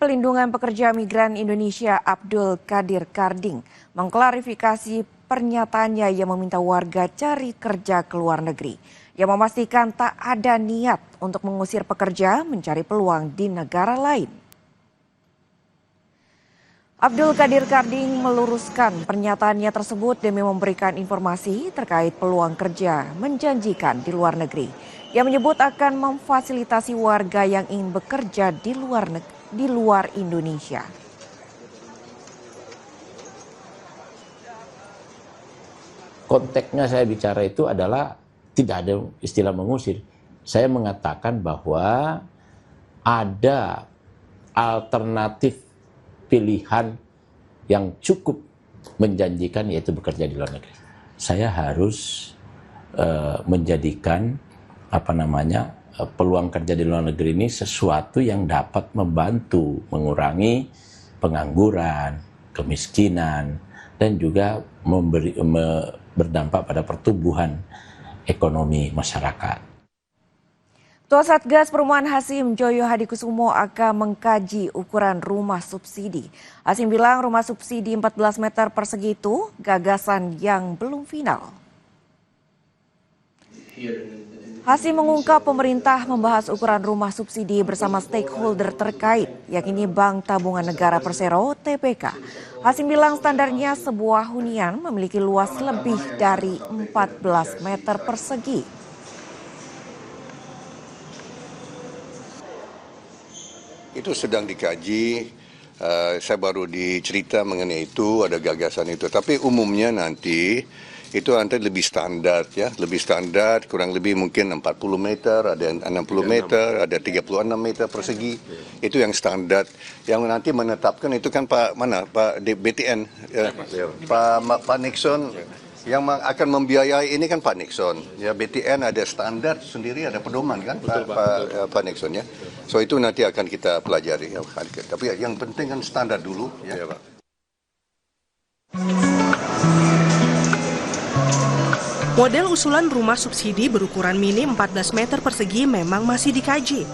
Pelindungan Pekerja Migran Indonesia Abdul Qadir Karding mengklarifikasi pernyataannya yang meminta warga cari kerja ke luar negeri. Ia memastikan tak ada niat untuk mengusir pekerja mencari peluang di negara lain. Abdul Qadir Karding meluruskan pernyataannya tersebut demi memberikan informasi terkait peluang kerja menjanjikan di luar negeri. Ia menyebut akan memfasilitasi warga yang ingin bekerja di luar Indonesia. Konteksnya saya bicara itu adalah tidak ada istilah mengusir. Saya mengatakan bahwa ada alternatif pilihan yang cukup menjanjikan, yaitu bekerja di luar negeri. Saya harus menjadikan peluang kerja di luar negeri ini sesuatu yang dapat membantu mengurangi pengangguran, kemiskinan, dan juga berdampak pada pertumbuhan ekonomi masyarakat. Ketua Satgas Perumahan Hasim Joyo Hadikusumo akan mengkaji ukuran rumah subsidi. Hasim bilang rumah subsidi 14 meter persegi itu gagasan yang belum final. Hasim mengungkap pemerintah membahas ukuran rumah subsidi bersama stakeholder terkait, yakni Bank Tabungan Negara Persero (TPK). Hasim bilang standarnya sebuah hunian memiliki luas lebih dari 14 meter persegi. Itu sedang dikaji, saya baru dicerita mengenai itu, ada gagasan itu. Tapi umumnya nanti itu nanti lebih standar ya, lebih standar, kurang lebih mungkin 40 meter, ada 60 meter, ada 36 meter persegi. Itu yang standar. Yang nanti menetapkan itu kan Pak BTN, Pak Nixon. Yang akan membiayai ini kan Pak Nixon. Ya, BTN ada standar sendiri, ada pedoman kan Pak Nixon ya. So itu nanti akan kita pelajari. Ya. Tapi yang penting kan standar dulu. Ya, Pak. Model usulan rumah subsidi berukuran mini 14 meter persegi memang masih dikaji.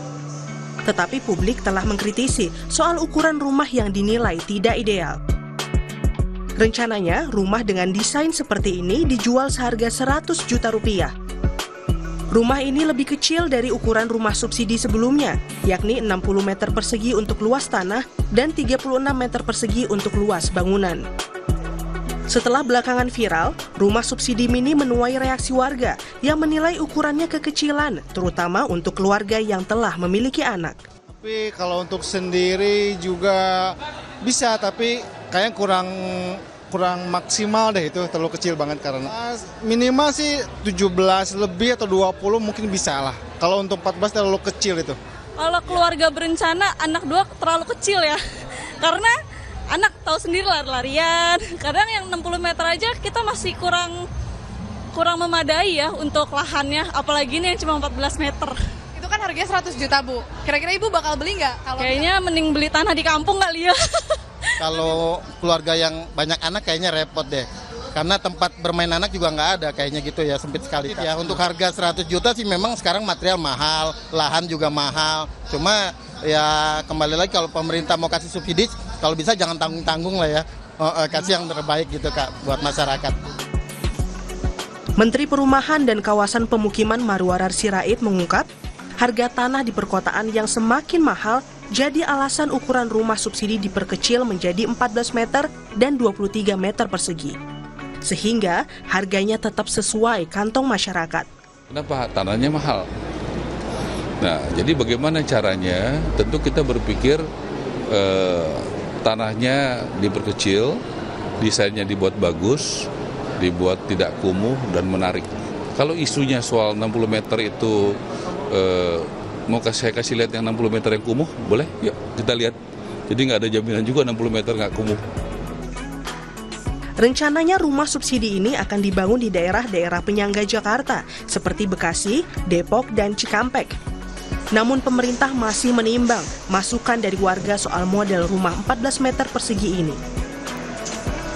Tetapi publik telah mengkritisi soal ukuran rumah yang dinilai tidak ideal. Rencananya, rumah dengan desain seperti ini dijual seharga 100 juta rupiah. Rumah ini lebih kecil dari ukuran rumah subsidi sebelumnya, yakni 60 meter persegi untuk luas tanah dan 36 meter persegi untuk luas bangunan. Setelah belakangan viral, rumah subsidi mini menuai reaksi warga yang menilai ukurannya kekecilan, terutama untuk keluarga yang telah memiliki anak. Tapi kalau untuk sendiri juga bisa, tapi kayaknya kurang maksimal deh, itu terlalu kecil banget karena minimal sih 17 lebih atau 20 mungkin bisa lah. Kalau untuk 14 terlalu kecil itu. Kalau keluarga berencana anak 2 terlalu kecil ya. Karena anak tahu sendiri lari-larian. Kadang yang 60 meter aja kita masih kurang memadai ya untuk lahannya, apalagi ini yang cuma 14 meter. Itu kan harganya 100 juta, Bu. Kira-kira Ibu bakal beli nggak? Kayaknya mending beli tanah di kampung kali ya. Kalau keluarga yang banyak anak kayaknya repot deh. Karena tempat bermain anak juga nggak ada kayaknya gitu ya, sempit sekali. Ya untuk harga 100 juta sih memang sekarang material mahal, lahan juga mahal. Cuma ya kembali lagi kalau pemerintah mau kasih subsidi, kalau bisa jangan tanggung-tanggung lah ya. Kasih yang terbaik gitu Kak buat masyarakat. Menteri Perumahan dan Kawasan Pemukiman Marwarar Sirait mengungkap, harga tanah di perkotaan yang semakin mahal jadi alasan ukuran rumah subsidi diperkecil menjadi 14 meter dan 23 meter persegi. Sehingga harganya tetap sesuai kantong masyarakat. Kenapa tanahnya mahal? Nah, jadi bagaimana caranya? Tentu kita berpikir tanahnya diperkecil, desainnya dibuat bagus, dibuat tidak kumuh dan menarik. Kalau isunya soal 60 meter itu mau saya kasih lihat yang 60 meter yang kumuh, boleh? Yuk kita lihat. Jadi nggak ada jaminan juga 60 meter nggak kumuh. Rencananya rumah subsidi ini akan dibangun di daerah-daerah penyangga Jakarta seperti Bekasi, Depok, dan Cikampek. Namun pemerintah masih menimbang masukan dari warga soal model rumah 14 meter persegi ini.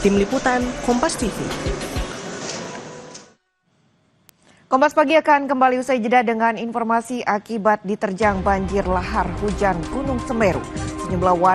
Tim Liputan, Kompas TV. Kompas Pagi akan kembali usai jeda dengan informasi akibat diterjang banjir lahar hujan Gunung Semeru. Sejumlah warga